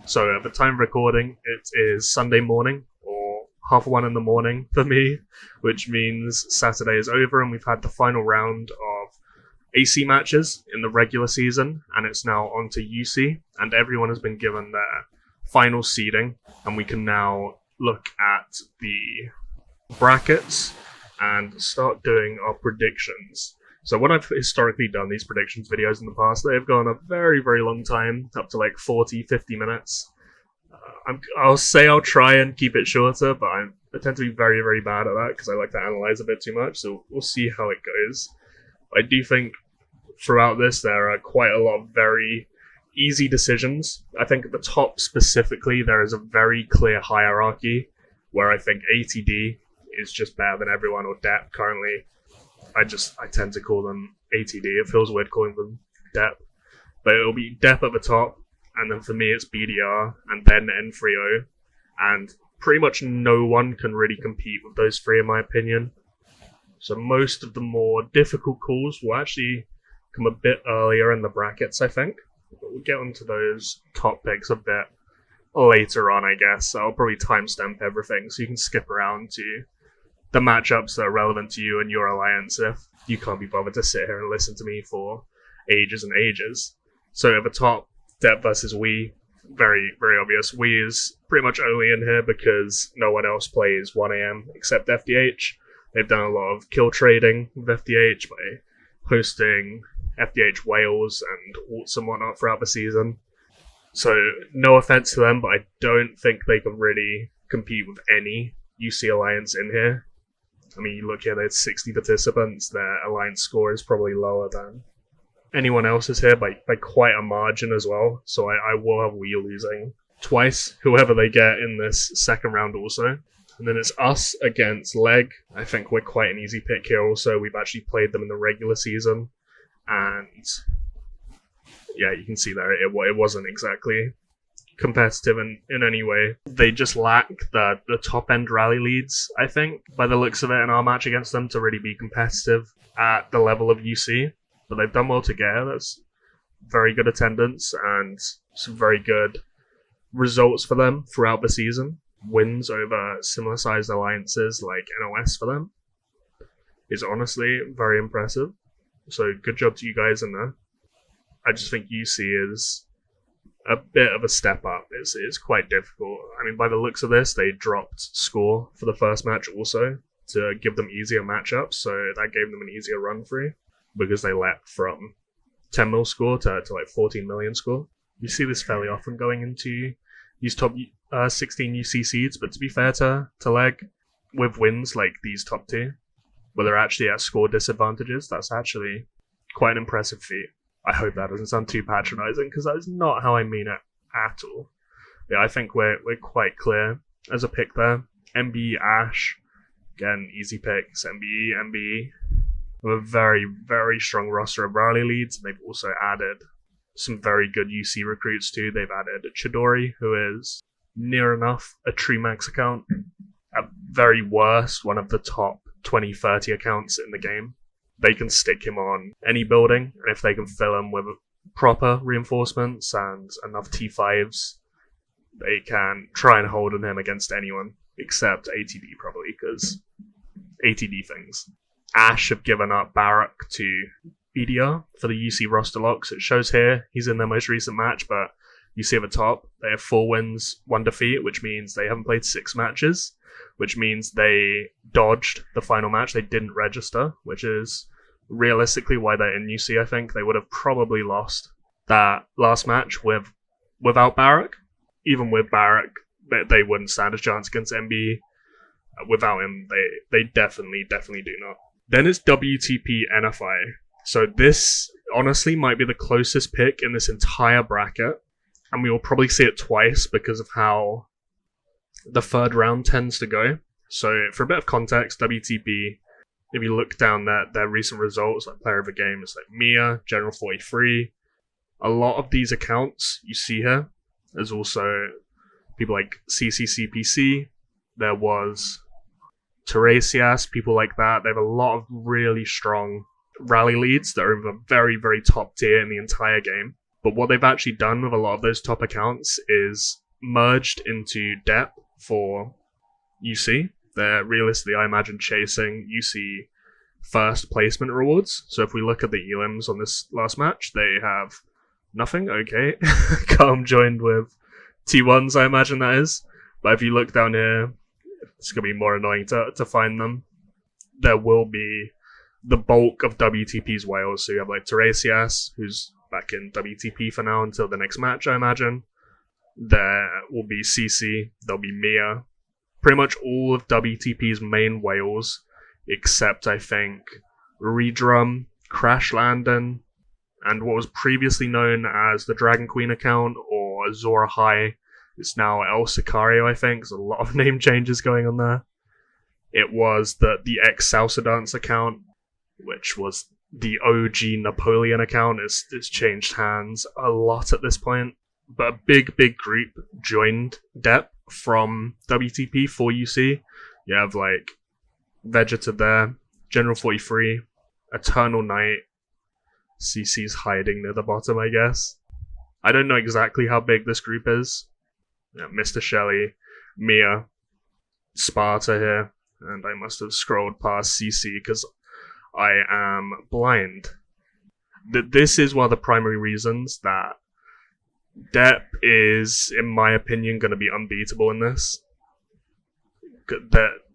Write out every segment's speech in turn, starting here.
So at the time of recording, it is Sunday morning, or 1:30 in the morning for me, which means Saturday is over and we've had the final round of AC matches in the regular season, and it's now on to UC, and everyone has been given their final seeding, and we can now look at the brackets and start doing our predictions. So when I've historically done these predictions videos in the past, they have gone a very, very long time, up to like 40, 50 minutes. I'll say I'll try and keep it shorter, but I tend to be very, very bad at that because I like to analyze a bit too much, so we'll see how it goes. I do think throughout this there are quite a lot of very easy decisions. I think at the top specifically there is a very clear hierarchy where I think ATD is just better than everyone, or DEP currently. I tend to call them ATD. It feels weird calling them DEP. But it'll be DEP at the top, and then for me it's BDR, and then N3O. And pretty much no one can really compete with those three in my opinion. So most of the more difficult calls will actually come a bit earlier in the brackets, I think. But we'll get onto those top picks a bit later on, I guess. I'll probably timestamp everything so you can skip around to the matchups that are relevant to you and your alliance if you can't be bothered to sit here and listen to me for ages and ages. So at the top, DEP versus We. Very, very obvious. We is pretty much only in here because no one else plays 1am except FDH. They've done a lot of kill trading with FDH by hosting FDH Wales and Alts and whatnot throughout the season. So no offense to them, but I don't think they can really compete with any UC Alliance in here. I mean, you look here, there's 60 participants, their Alliance score is probably lower than anyone else's here by quite a margin as well, so I will have We losing twice, whoever they get in this second round also. And then it's us against LEG. I think we're quite an easy pick here also. We've actually played them in the regular season, and yeah, you can see there, it wasn't exactly competitive in any way. They just lack the top end rally leads, I think, by the looks of it in our match against them to really be competitive at the level of UC. But they've done well to get here. That's very good attendance and some very good results for them throughout the season. Wins over similar sized alliances like NOS for them is honestly very impressive. So good job to you guys in there. I just think UC is a bit of a step up. It's quite difficult. I mean, by the looks of this, they dropped score for the first match also to give them easier matchups, so that gave them an easier run through because they leapt from 10 mil score to like 14 million score. You see this fairly often going into these top 16 UC seeds, but to be fair to LEG, with wins like these top two, where they're actually at score disadvantages, that's actually quite an impressive feat. I hope that doesn't sound too patronizing, because that is not how I mean it at all. Yeah, I think we're quite clear as a pick there. NBe, Ash, again, easy picks. NBe. With a very, very strong roster of rally leads, and they've also added some very good UC recruits too. They've added Chidori, who is near enough a true max account. At very worst, one of the top 20-30 accounts in the game. They can stick him on any building, and if they can fill him with proper reinforcements and enough T5s, they can try and hold on him against anyone, except ATD probably, because ATD things. Ash have given up Barak to BDR for the UC roster locks. It shows here he's in their most recent match, but you see at the top, they have 4 wins, 1 defeat, which means they haven't played 6 matches, which means they dodged the final match. They didn't register, which is realistically why they're in UC, I think. They would have probably lost that last match without Barak. Even with Barak, they wouldn't stand a chance against NBe. Without him, they definitely do not. Then it's WTP NFI. So this, honestly, might be the closest pick in this entire bracket. And we will probably see it twice because of how the third round tends to go. So for a bit of context, WTP, if you look down their recent results, like player of the game, it's like Mia, General 43. A lot of these accounts you see here. There's also people like CCCPC. There was Teresias, people like that. They have a lot of really strong rally leads that are in the very, very top tier in the entire game. But what they've actually done with a lot of those top accounts is merged into depth for UC. They're realistically, I imagine, chasing UC first placement rewards. So if we look at the Elims on this last match, they have nothing. Okay. Calm joined with T1s, I imagine that is. But if you look down here, it's going to be more annoying to find them. There will be the bulk of WTP's whales. So you have like Teresias, who's back in WTP for now until the next match, I imagine. There will be CC, there'll be Mia. Pretty much all of WTP's main whales, except I think Redrum, Crash Landon, and what was previously known as the Dragon Queen account or Zora High. It's now El Sicario, I think. There's a lot of name changes going on there. It was the ex-Salsa Dance account, which was the OG Napoleon account. It's changed hands a lot at this point. But a big group joined Dep from WTP for UC. You have like Vegeta there, General 43, Eternal Knight, CC's hiding near the bottom, I guess. I don't know exactly how big this group is. Yeah, Mr. Shelley, Mia, Sparta here, and I must have scrolled past CC because I am blind. This is one of the primary reasons that Dep is, in my opinion, going to be unbeatable in this.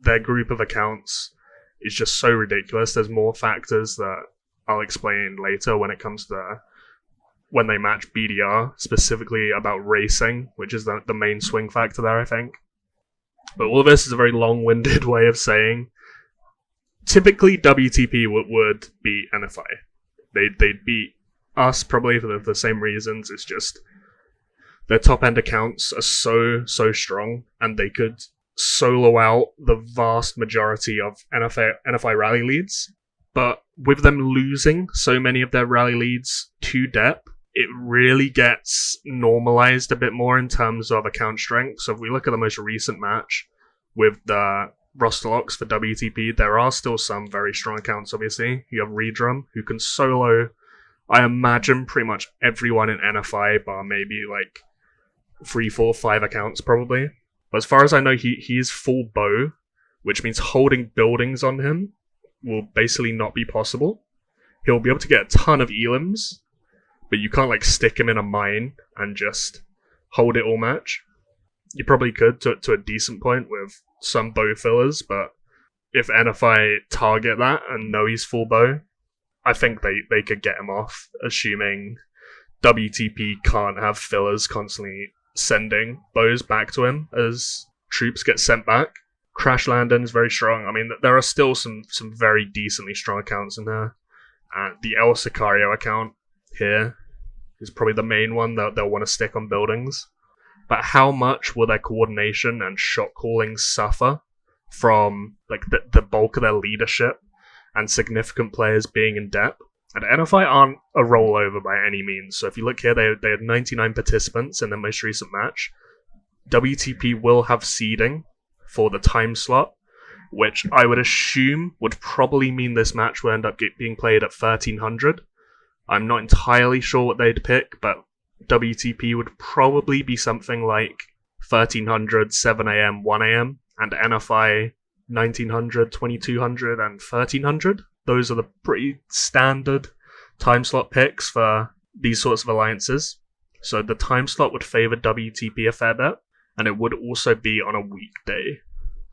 Their group of accounts is just so ridiculous. There's more factors that I'll explain later when it comes to when they match BDR, specifically about racing, which is the main swing factor there, I think. But all of this is a very long-winded way of saying typically WTP would beat NFI. They'd beat us probably for the same reasons. It's just their top-end accounts are so strong, and they could solo out the vast majority of NFI rally leads. But with them losing so many of their rally leads to Dep, it really gets normalized a bit more in terms of account strength. So if we look at the most recent match with the roster locks for WTP, there are still some very strong accounts, obviously. You have Redrum, who can solo, I imagine, pretty much everyone in NFI, bar maybe like 3, 4, 5 accounts probably. But as far as I know, he is full bow, which means holding buildings on him will basically not be possible. He'll be able to get a ton of Elims, but you can't like stick him in a mine and just hold it all match. You probably could to a decent point with some bow fillers, but if NFI target that and know he's full bow, I think they could get him off, assuming WTP can't have fillers constantly sending bows back to him as troops get sent back. Crash Landon is very strong. I mean, there are still some very decently strong accounts in there. The El Sicario account here is probably the main one that they'll want to stick on buildings. But how much will their coordination and shot calling suffer from like the bulk of their leadership and significant players being in Dep? And NFI aren't a rollover by any means. So if you look here, they had 99 participants in the most recent match. WTP will have seeding for the time slot, which I would assume would probably mean this match will end up being played at 1300. I'm not entirely sure what they'd pick, but WTP would probably be something like 1300, 7 a.m., 1 a.m., and NFI 1900, 2200, and 1300. Those are the pretty standard time slot picks for these sorts of alliances. So the time slot would favor WTP a fair bit, and it would also be on a weekday.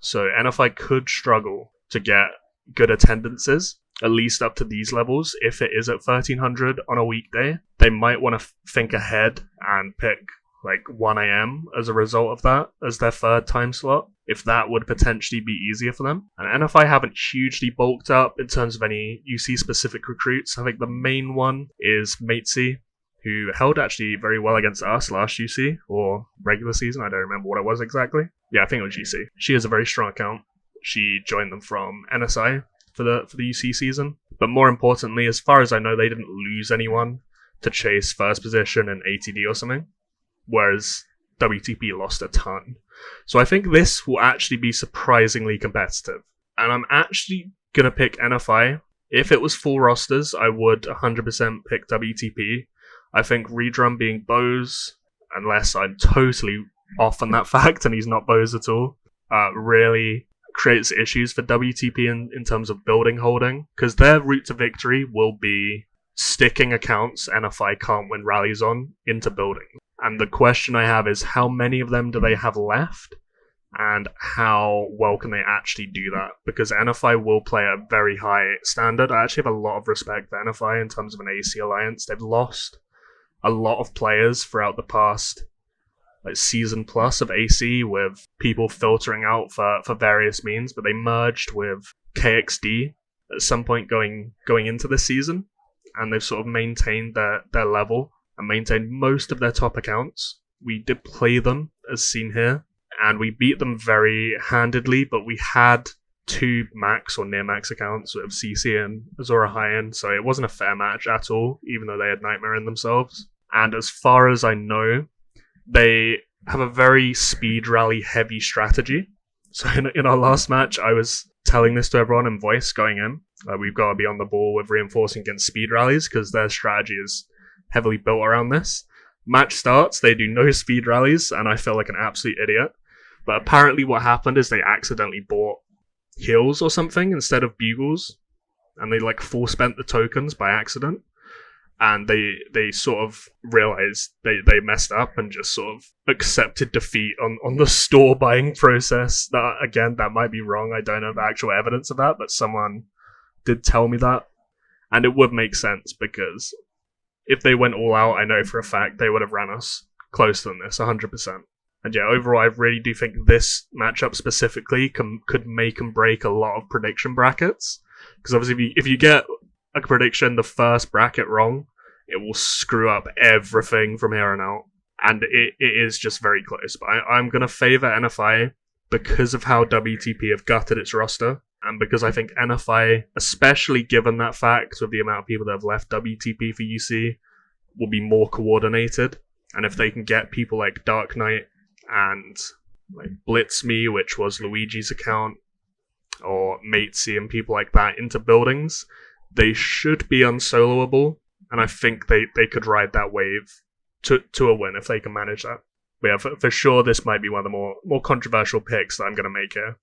So NFI could struggle to get good attendances, at least up to these levels. If it is at 1300 on a weekday, they might want to think ahead and pick like 1 a.m. as a result of that as their third time slot, if that would potentially be easier for them. And NFI haven't hugely bulked up in terms of any UC-specific recruits. I think the main one is Matesy, who held actually very well against us last UC, or regular season, I don't remember what it was exactly. Yeah, I think it was GC. She has a very strong account. She joined them from NSI for the UC season. But more importantly, as far as I know, they didn't lose anyone to chase first position in ATD or something. Whereas WTP lost a ton. So I think this will actually be surprisingly competitive. And I'm actually going to pick NFI. If it was full rosters, I would 100% pick WTP. I think Redrum being Bose, unless I'm totally off on that fact and he's not Bose at all, really creates issues for WTP in terms of building holding, because their route to victory will be sticking accounts NFI can't win rallies on into building. And the question I have is, how many of them do they have left? And how well can they actually do that? Because NFI will play at a very high standard. I actually have a lot of respect for NFI in terms of an AC alliance. They've lost a lot of players throughout the past season plus of AC, with people filtering out for various means, but they merged with KXD at some point going into this season, and they've sort of maintained their level and maintained most of their top accounts. We did play them, as seen here, and we beat them very handedly, but we had 2 max or near max accounts with CC and Azura High-End, so it wasn't a fair match at all, even though they had Nightmare in themselves. And as far as I know, they have a very speed rally heavy strategy. So in our last match, I was telling this to everyone in voice going in. We've got to be on the ball with reinforcing against speed rallies, because their strategy is heavily built around this. Match starts, they do no speed rallies, and I feel like an absolute idiot. But apparently what happened is they accidentally bought heals or something instead of bugles, and they full spent the tokens by accident. And they sort of realized they messed up and just sort of accepted defeat on the store buying process. That, again, that might be wrong. I don't have actual evidence of that, but someone did tell me that. And it would make sense, because if they went all out, I know for a fact they would have ran us closer than this, 100%. And yeah, overall, I really do think this matchup specifically could make and break a lot of prediction brackets. Because obviously, if you get a prediction the first bracket wrong, it will screw up everything from here on out. And it is just very close. But I'm going to favour NFI because of how WTP have gutted its roster. And because I think NFI, especially given that fact with the amount of people that have left WTP for UC, will be more coordinated. And if they can get people like Dark Knight and Blitz Me, which was Luigi's account, or Matesy and people like that into buildings, they should be unsoloable, and I think they could ride that wave to a win if they can manage that. But yeah, for sure, this might be one of the more controversial picks that I'm going to make here.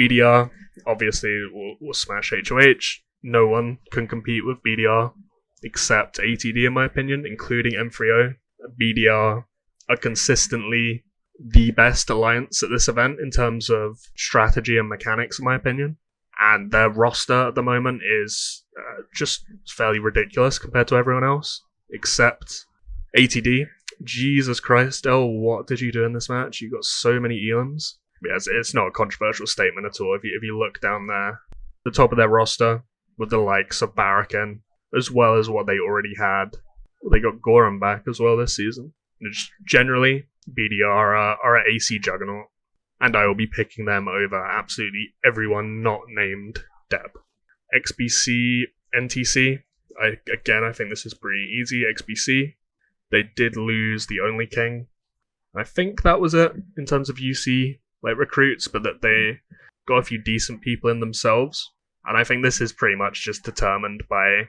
BDR, obviously, will smash HOH. No one can compete with BDR except ATD, in my opinion, including N3O. BDR are consistently the best alliance at this event in terms of strategy and mechanics, in my opinion. And their roster at the moment is just fairly ridiculous compared to everyone else, except ATD. Jesus Christ, what did you do in this match? You got so many Elims. Yeah, it's not a controversial statement at all. If you look down there, the top of their roster, with the likes of Barakin, as well as what they already had. They got Goran back as well this season. Just generally, BDR are an AC juggernaut, and I will be picking them over absolutely everyone not named Deb. XBC, NTC, I think this is pretty easy. XBC, they did lose the Only King. I think that was it in terms of UC recruits, but that they got a few decent people in themselves. And I think this is pretty much just determined by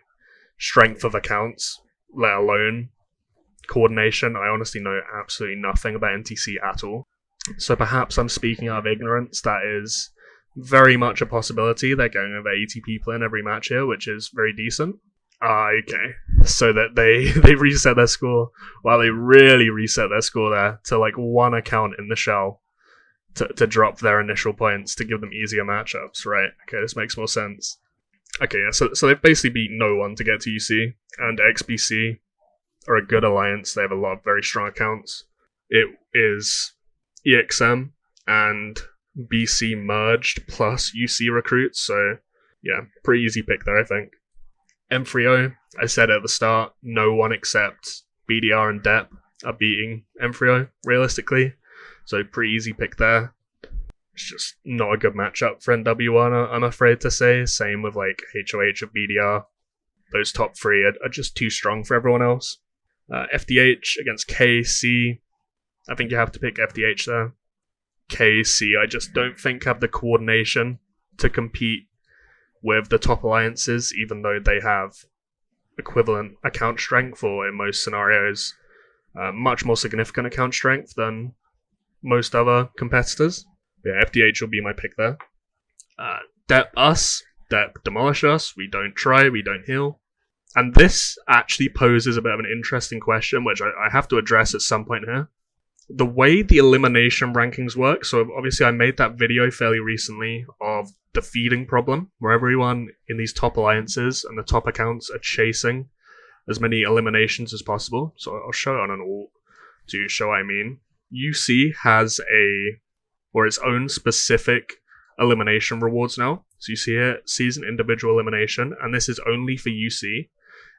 strength of accounts, let alone coordination. I honestly know absolutely nothing about NTC at all. So perhaps I'm speaking out of ignorance. That is very much a possibility. They're going over 80 people in every match here, which is very decent. Okay. So that they reset their score. Well, they really reset their score there to one account in the shell to drop their initial points to give them easier matchups, right? Okay, this makes more sense. Okay, yeah, so they've basically beat no one to get to UC, and XBC are a good alliance. They have a lot of very strong accounts. It is EXM and BC merged plus UC recruits, so yeah, pretty easy pick there, I think. N3O, I said at the start, no one except BDR and Dep are beating N3O, realistically, so pretty easy pick there. It's just not a good matchup for NW1, I'm afraid to say. Same with HOH of BDR. Those top three are just too strong for everyone else. FDH against KC. I think you have to pick FDH there. KC, I just don't think have the coordination to compete with the top alliances, even though they have equivalent account strength, or in most scenarios, much more significant account strength than most other competitors. Yeah, FDH will be my pick there. Dep us, Dep demolish us, we don't try, we don't heal. And this actually poses a bit of an interesting question, which I have to address at some point here. The way the elimination rankings work, so obviously I made that video fairly recently of the feeding problem, where everyone in these top alliances and the top accounts are chasing as many eliminations as possible. So I'll show it on an alt to show what I mean. UC has its own specific elimination rewards now. So you see here, season individual elimination, and this is only for UC.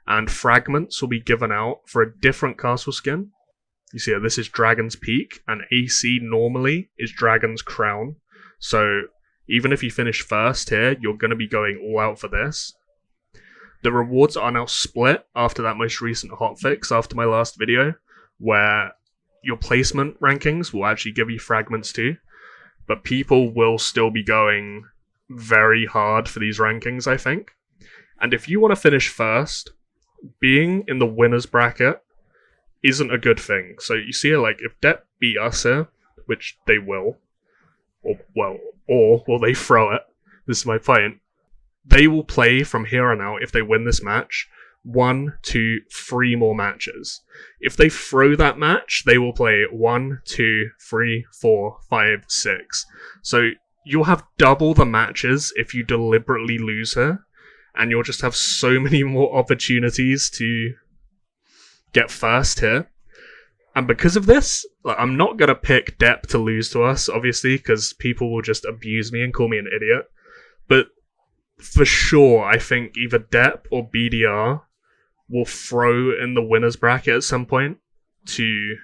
And fragments will be given out for a different castle skin. You see here, this is Dragon's Peak, and AC normally is Dragon's Crown. So even if you finish first here, you're going to be going all out for this. The rewards are now split after that most recent hotfix after my last video, where your placement rankings will actually give you fragments too. But people will still be going very hard for these rankings, I think. And if you want to finish first, being in the winner's bracket isn't a good thing. So you see here, like, if Dep beat us here, which they will, or will they throw it? This is my point. They will play from here on out, if they win this match, 1, 2, 3 more matches. If they throw that match, they will play 1, 2, 3, 4, 5, 6. So you'll have double the matches if you deliberately lose her, and you'll just have so many more opportunities to get first here. And because of this, I'm not going to pick Dep to lose to us, obviously, because people will just abuse me and call me an idiot. But for sure, I think either Dep or BDR will throw in the winner's bracket at some point to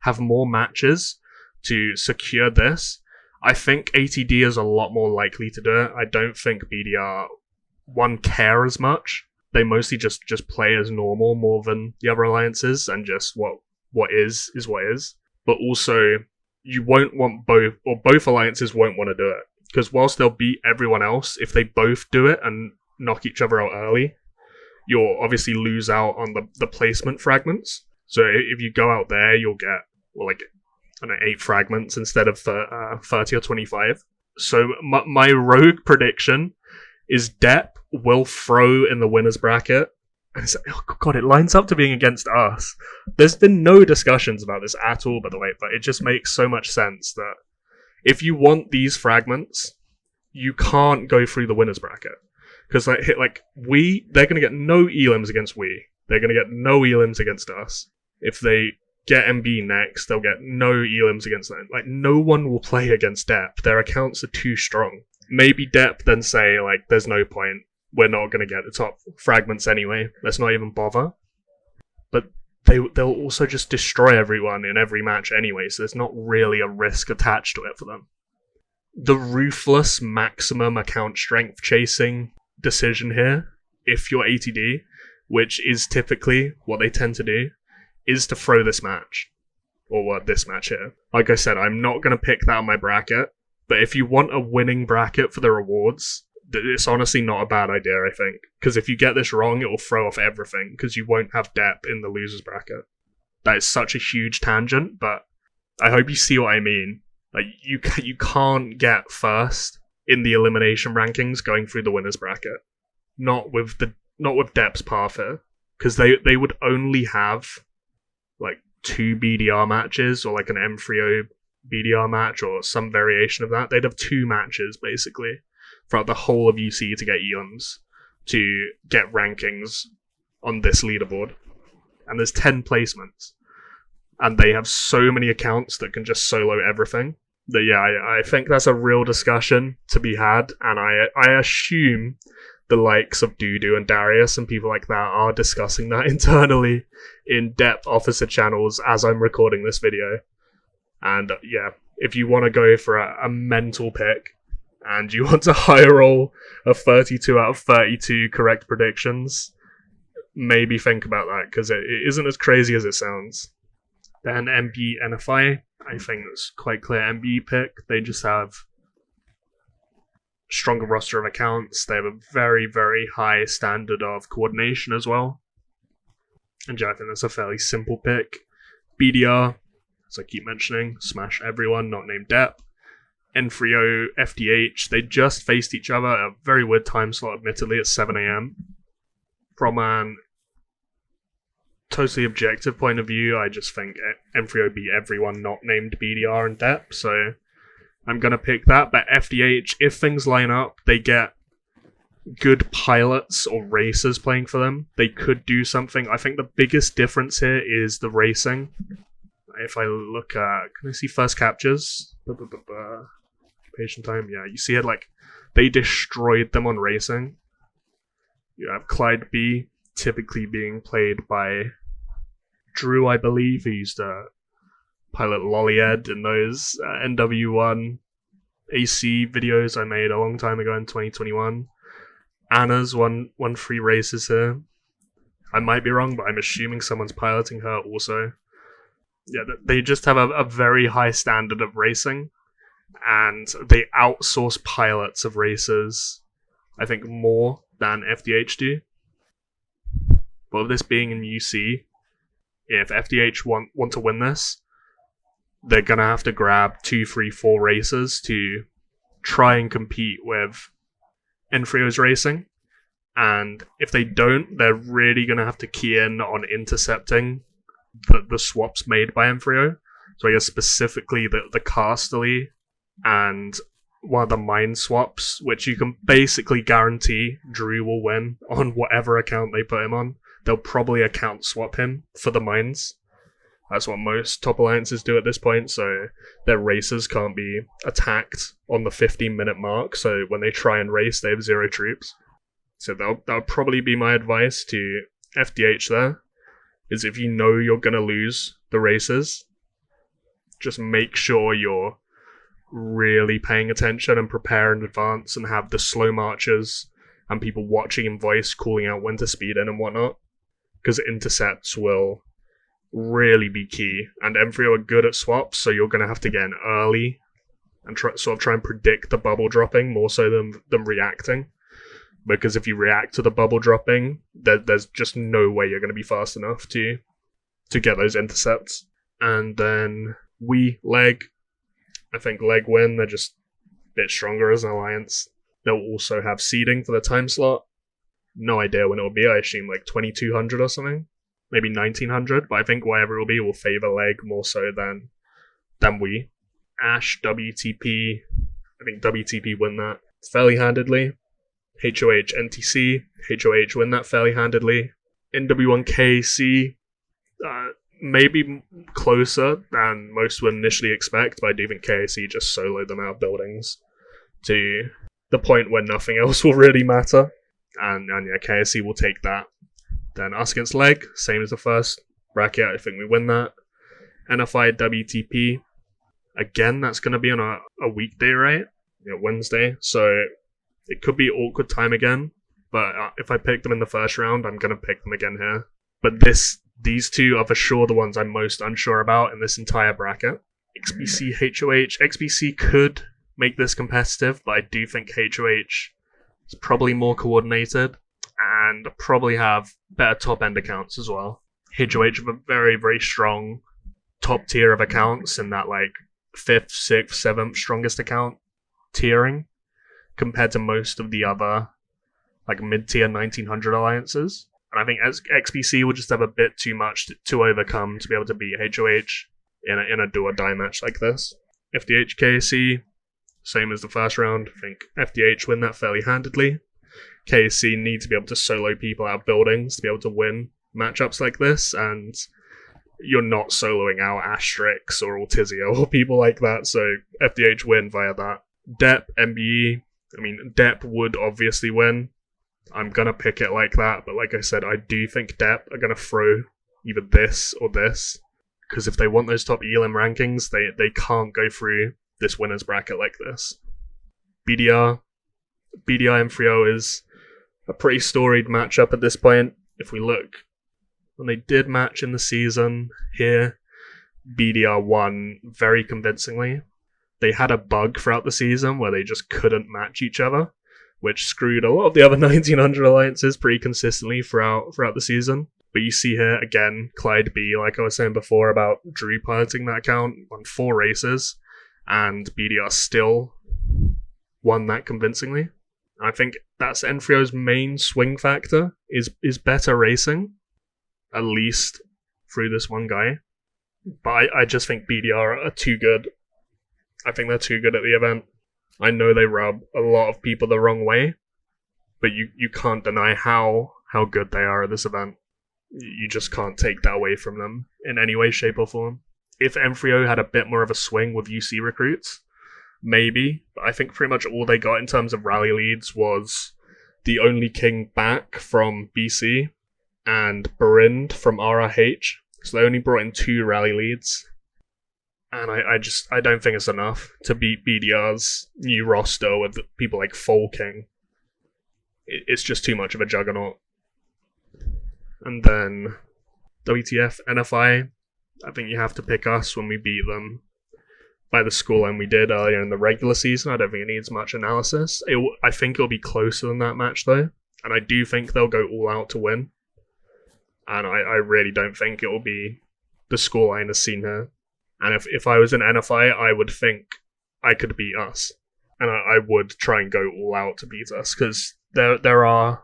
have more matches to secure this. I think ATD is a lot more likely to do it. I don't think BDR, care as much. They mostly just play as normal more than the other alliances, and just what is what is. But also, you won't want both, or both alliances won't want to do it. Because whilst they'll beat everyone else, if they both do it and knock each other out early, you'll obviously lose out on the placement fragments. So if you go out there, you'll get, 8 fragments instead of 30 or 25. So my rogue prediction is Dep will throw in the winner's bracket. And it's, oh god, it lines up to being against us. There's been no discussions about this at all, by the way, but it just makes so much sense that if you want these fragments, you can't go through the winner's bracket. Because they're going to get no Elims against we. They're going to get no Elims against us. If they get NB next, they'll get no Elims against them. No one will play against Dep. Their accounts are too strong. Maybe Dep then say, there's no point. We're not going to get the top fragments anyway. Let's not even bother. But they'll also just destroy everyone in every match anyway, so there's not really a risk attached to it for them. The ruthless maximum account strength chasing decision here, if you're ATD, which is typically what they tend to do, is to throw this match. Or this match here. Like I said, I'm not going to pick that on my bracket, but if you want a winning bracket for the rewards, it's honestly not a bad idea, I think. Because if you get this wrong, it will throw off everything, because you won't have Dep in the loser's bracket. That is such a huge tangent, but I hope you see what I mean. You can't get first in the elimination rankings going through the winner's bracket. Not with Dep's path here. Because they would only have 2 BDR matches, or an N3O BDR match, or some variation of that. They'd have 2 matches, basically, throughout the whole of UC to get Elims, to get rankings on this leaderboard. And there's 10 placements. And they have so many accounts that can just solo everything. That, yeah, I think that's a real discussion to be had, and I assume the likes of Dudu and Darius and people like that are discussing that internally in Dep officer channels as I'm recording this video. And yeah, if you want to go for a mental pick, and you want to high roll a 32 out of 32 correct predictions, maybe think about that, because it isn't as crazy as it sounds. Then NBe and NFI, I think it's quite clear NBe pick. They just have stronger roster of accounts. They have a very, very high standard of coordination as well. And yeah, I think that's a fairly simple pick. BDR, as I keep mentioning, smash everyone, not named Dep. N3O, FDH, they just faced each other at a very weird time slot, admittedly, at 7 AM. From an totally objective point of view, I just think N3O beat everyone not named BDR and Dep, so I'm going to pick that. But FDH, if things line up, they get good pilots or racers playing for them, they could do something. I think the biggest difference here is the racing. If I look at, can I see first captures? Patient time, yeah, you see it, like, they destroyed them on racing. You have Clyde B typically being played by Drew, I believe, who used to pilot Lollyed in those NW1 AC videos I made a long time ago in 2021. Anna's won 3 races here. I might be wrong, but I'm assuming someone's piloting her also. Yeah, they just have a very high standard of racing, and they outsource pilots of races, I think, more than FDH do. But with this being in UC, if FDH want to win this, they're going to have to grab 2, 3, 4 races to try and compete with N3O's racing. And if they don't, they're really going to have to key in on intercepting the swaps made by N3O. So I guess specifically the Casterly and one of the mine swaps, which you can basically guarantee Drew will win on whatever account they put him on. They'll probably account swap him for the mines. That's what most top alliances do at this point, so their racers can't be attacked on the 15-minute mark, so when they try and race, they have 0 troops. So that'll probably be my advice to FDH there, is if you know you're going to lose the races, just make sure you're really paying attention and prepare in advance and have the slow marchers and people watching in voice calling out when to speed in and whatnot, because intercepts will really be key, and N3O are good at swaps, so you're going to have to get in early and try and predict the bubble dropping more so than reacting, because if you react to the bubble dropping, there's just no way you're going to be fast enough to get those intercepts. And then LEG, I think LEG win. They're just a bit stronger as an alliance. They'll also have seeding for the time slot. No idea when it will be. I assume like 2200 or something. Maybe 1900, but I think whatever it will be will favor LEG more so than we. Ash, WTP, I think WTP win that fairly handedly. HOH, NTC, HOH win that fairly handedly. NW1 KC, maybe closer than most would initially expect, but I do think KC just soloed them out of buildings to the point where nothing else will really matter. And yeah, KC will take that. Then us against LEG, same as the first bracket, I think we win that. NFI, WTP, again, that's going to be on a weekday, right? Wednesday, so it could be awkward time again, but if I pick them in the first round, I'm going to pick them again here. But these two are for sure the ones I'm most unsure about in this entire bracket. XBC, HOH. XBC could make this competitive, but I do think HOH is probably more coordinated and probably have better top-end accounts as well. HOH have a very, very strong top tier of accounts in that, like, 5th, 6th, 7th strongest account tiering compared to most of the other, like, mid-tier 1900 alliances. And I think XBC will just have a bit too much to overcome to be able to beat HOH in a do-or-die match like this. FDH, KC, same as the first round. I think FDH win that fairly handedly. KC need to be able to solo people out of buildings to be able to win matchups like this, and you're not soloing out Asterix or Altizio or people like that, so FDH win via that. Dep, NBe, I mean, Dep would obviously win. I'm going to pick it like that, but like I said, I do think Dep are going to throw either this or this, because if they want those top Elim rankings, they can't go through this winner's bracket like this. BDR N3O is a pretty storied matchup at this point. If we look, when they did match in the season here, BDR won very convincingly. They had a bug throughout the season where they just couldn't match each other, which screwed a lot of the other 1900 alliances pretty consistently throughout the season. But you see here, again, Clyde B, like I was saying before about Drew piloting that account, won 4 races, and BDR still won that convincingly. I think that's N3O's main swing factor, is better racing, at least through this one guy. But I just think BDR are too good. I think they're too good at the event. I know they rub a lot of people the wrong way, but you can't deny how good they are at this event. You just can't take that away from them in any way, shape, or form. If N3O had a bit more of a swing with UC recruits, maybe, but I think pretty much all they got in terms of rally leads was the only king back from BC and Barind from RRH. So they only brought in 2 rally leads. And I don't think it's enough to beat BDR's new roster with people like Folking. It's just too much of a juggernaut. And then WTF, NFI, I think you have to pick us when we beat them by the scoreline we did earlier in the regular season. I don't think it needs much analysis. I think it'll be closer than that match though. And I do think they'll go all out to win. And I really don't think it will be the scoreline as seen here. And if I was an NFI, I would think I could beat us. And I would try and go all out to beat us, because there are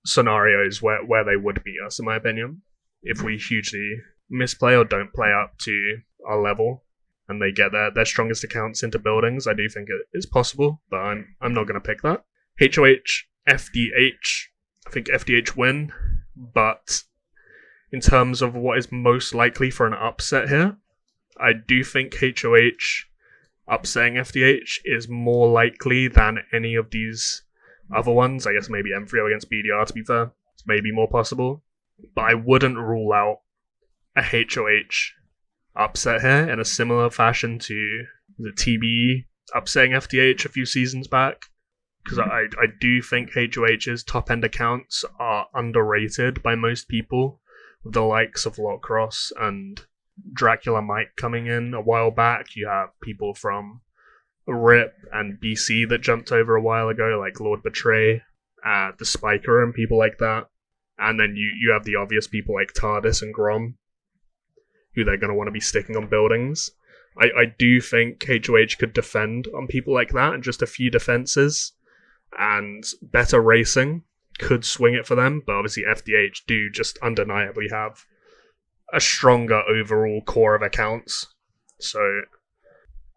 scenarios where they would beat us, in my opinion. If we hugely misplay or don't play up to our level, and they get their strongest accounts into buildings, I do think it is possible, but I'm not going to pick that. HOH, FDH, I think FDH win, but in terms of what is most likely for an upset here, I do think HOH upsetting FDH is more likely than any of these other ones. I guess maybe N3O against BDR, to be fair. It's maybe more possible. But I wouldn't rule out a HOH upset here in a similar fashion to the TBE upsetting FDH a few seasons back. Because I do think HOH's top-end accounts are underrated by most people, with the likes of Lockcross and Dracula Mike coming in a while back. You have people from RIP and BC that jumped over a while ago, like Lord Betray, the Spiker and people like that. And then you have the obvious people like TARDIS and Grom, who they're going to want to be sticking on buildings. I do think HOH could defend on people like that, and just a few defenses and better racing could swing it for them. But obviously FDH do just undeniably have a stronger overall core of accounts. So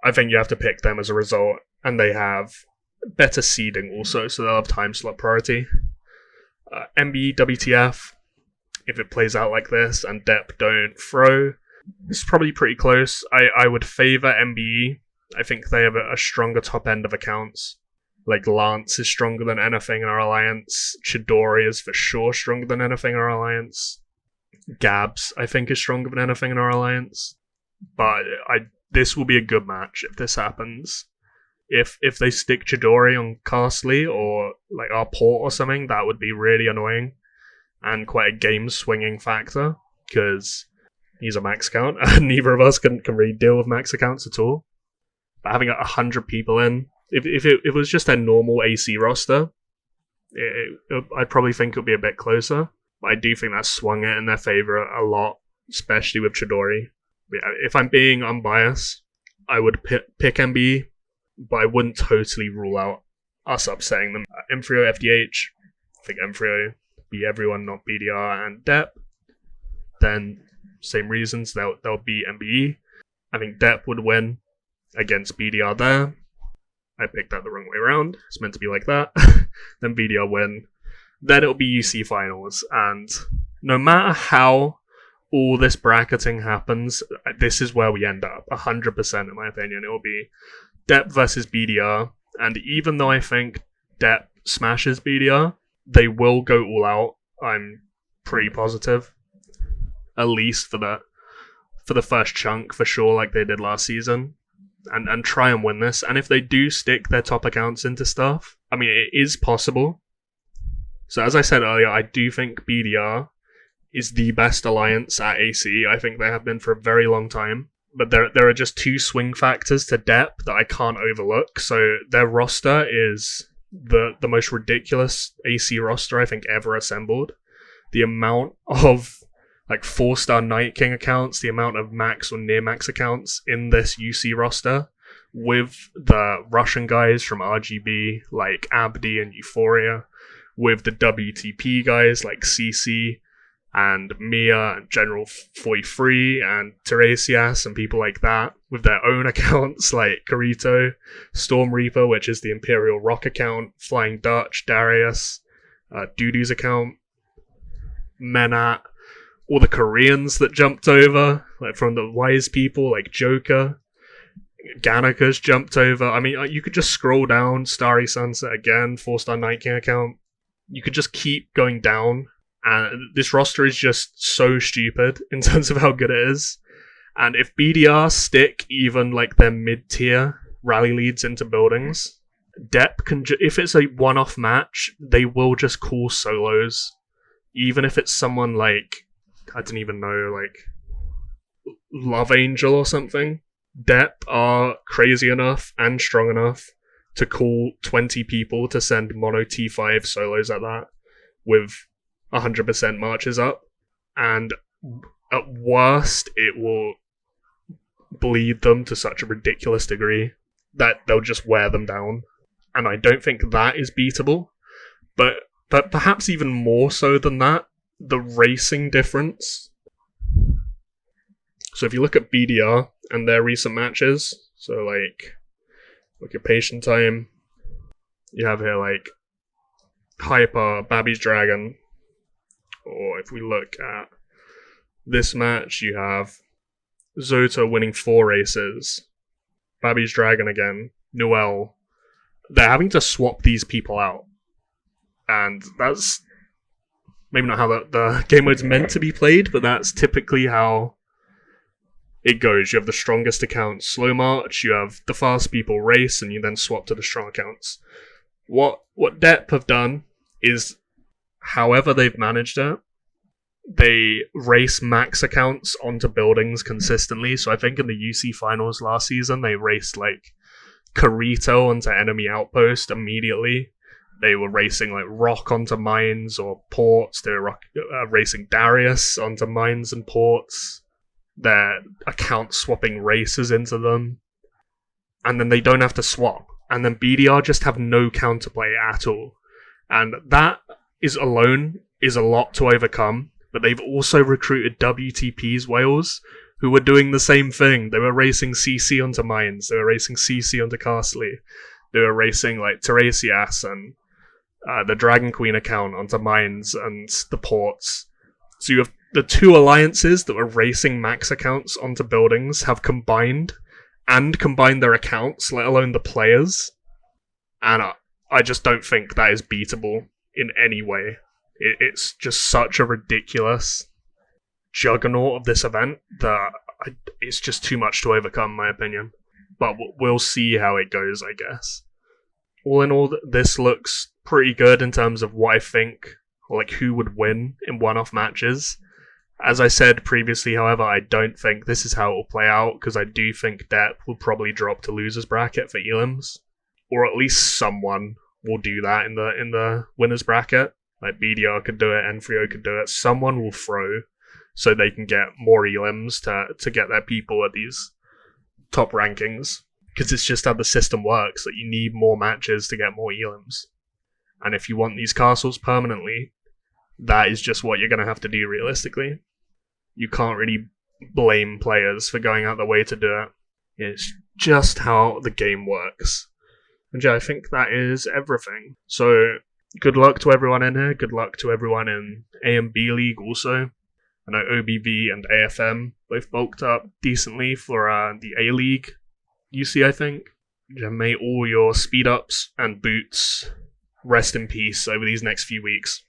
I think you have to pick them as a result, and they have better seeding also, so they'll have time slot priority. NBe, WTF, if it plays out like this and Dep don't throw, it's probably pretty close. I would favour NBe. I think they have a stronger top end of accounts. Like Lance is stronger than anything in our alliance. Chidori is for sure stronger than anything in our alliance. Gabs, I think, is stronger than anything in our alliance. But this will be a good match if this happens. If they stick Chidori on Castley or like our port or something, that would be really annoying and quite a game swinging factor, because he's a max count and neither of us can really deal with max accounts at all. But having 100 people in, if it was just a normal AC roster, I'd probably think it would be a bit closer. But I do think that swung it in their favour a lot, especially with Chidori. If I'm being unbiased, I would pick NBe, but I wouldn't totally rule out us upsetting them. N3O, FDH, I think N3O beat everyone, not BDR and Dep. Then, same reasons, they'll beat NBe. I think Dep would win against BDR there. I picked that the wrong way around. It's meant to be like that. Then BDR win. Then it'll be UC finals, and no matter how all this bracketing happens, this is where we end up, 100% in my opinion. It will be Dep versus BDR, and even though I think Dep smashes BDR, they will go all out. I'm pretty positive, at least for the first chunk, for sure, like they did last season, and try and win this. And if they do stick their top accounts into stuff, I mean, it is possible. So as I said earlier, I do think BDR is the best alliance at AC. I think they have been for a very long time. But there are just two swing factors to depth that I can't overlook. So their roster is the most ridiculous AC roster I think ever assembled. The amount of like 4-star Night King accounts, the amount of max or near max accounts in this UC roster, with the Russian guys from RGB like Abdi and Euphoria, with the WTP guys like CC and Mia and General 43 and Teresias and people like that, with their own accounts like Karito, Storm Reaper, which is the Imperial Rock account, Flying Dutch, Darius, Dudu's account, Menat, all the Koreans that jumped over, like from the wise people like Joker, Ganika's jumped over. I mean, you could just scroll down, Starry Sunset again, 4-star Night King account. You could just keep going down. And this roster is just so stupid in terms of how good it is. And if BDR stick even like their mid-tier rally leads into buildings, Dep can if it's a one-off match, they will just call solos. Even if it's someone like, I don't even know, like Love Angel or something, Dep are crazy enough and strong enough to call 20 people to send mono T5 solos at that with 100% marches up, and at worst it will bleed them to such a ridiculous degree that they'll just wear them down, and I don't think that is beatable. But perhaps even more so than that, the racing difference. So if you look at BDR and their recent matches, so like Occupation Time, you have here like Hyper, Babby's Dragon. Or if we look at this match, you have Zota winning 4 races, Babby's Dragon again, Noel. They're having to swap these people out. And that's maybe not how the game mode's meant to be played, but that's typically how it goes. You have the strongest accounts slow march, you have the fast people race, and you then swap to the strong accounts. What Dep have done is, however they've managed it, they race max accounts onto buildings consistently. So I think in the UC finals last season, they raced like Karito onto enemy outpost immediately. They were racing like Rock onto mines or ports. They were racing Darius onto mines and ports. Their account swapping races into them. And then they don't have to swap. And then BDR just have no counterplay at all. And that is alone is a lot to overcome. But they've also recruited WTP's whales who were doing the same thing. They were racing CC onto mines. They were racing CC onto Castley. They were racing like Teresias and the Dragon Queen account onto mines and the ports. So you have the two alliances that were racing max accounts onto buildings have combined their accounts, let alone the players. And I just don't think that is beatable in any way. It's just such a ridiculous juggernaut of this event that it's just too much to overcome, in my opinion. But we'll see how it goes, I guess. All in all, this looks pretty good in terms of what I think, or like who would win in one-off matches. As I said previously, however, I don't think this is how it will play out, because I do think Dep will probably drop to losers bracket for Elims, or at least someone will do that in the winners bracket. Like BDR could do it, N3O could do it. Someone will throw so they can get more Elims to get their people at these top rankings, because it's just how the system works, that you need more matches to get more Elims. And if you want these castles permanently, that is just what you're going to have to do realistically. You can't really blame players for going out their way to do it. It's just how the game works. And yeah, I think that is everything. So, good luck to everyone in here. Good luck to everyone in A and B League also. I know OBV and AFM both bulked up decently for the A League UC, I think. Yeah, may all your speed ups and boots rest in peace over these next few weeks.